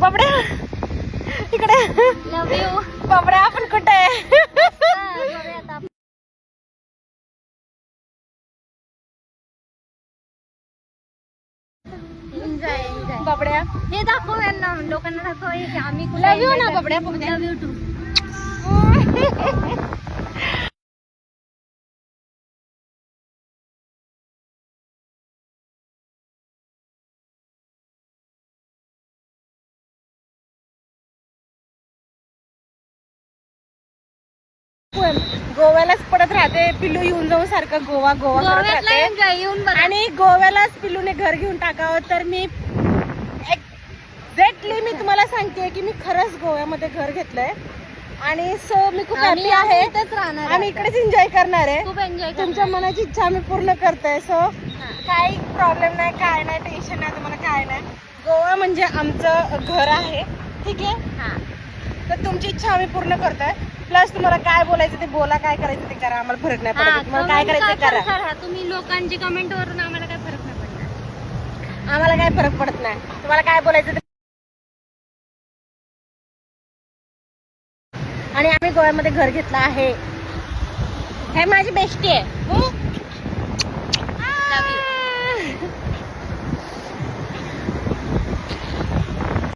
बाबड्या इकडे. लव यू. बाबड्या आपण कुठे आहे? Enjoy enjoy. बाबड्या हे दाखव यांना, लोकांना दाखव की आम्ही लव यू ना बाबड्या. लव यू टू. गोव्यालाच पडत राहते पिल्लू, येऊन जाऊन सारखं गोवा गोवा करत गोव्यातला राहते. एन्जॉय येऊन बघा. आणि गोव्यालाच पिल्लूने घर घेऊन टाकावं. तर मी एक्झॅक्टली मी तुम्हाला सांगते की मी खरंच गोव्यामध्ये घर घेतलंय. आणि सो मी खूप हॅपी आहे. इथेच राहणार. आणि इकडेच एन्जॉय करणार आहे. खूप एन्जॉय. तुमच्या मनाची इच्छा मी पूर्ण करते. सो काही प्रॉब्लेम नाही, काय नाही, टेन्शन नाही तुम्हाला, काय नाही. गोवा म्हणजे आमचं घर आहे. ठीक आहे. तर तुमची इच्छा आम्ही पूर्ण करतोय. प्लस तुम्हाला काय बोलायचं ते बोला, काय करायचं ते करा, आम्हाला फरक नाही पडत. तुम्हाला काय करायचं ते करा. तुम्ही लोकांची कमेंट वरून आम्हाला काय फरक नाही पडणार. आम्हाला काय फरक पडत नाही. तुम्हाला काय बोलायचं ते. आणि आम्ही गोव्यामध्ये घर घेतलं आहे. हे माझी बेस्टी आहे.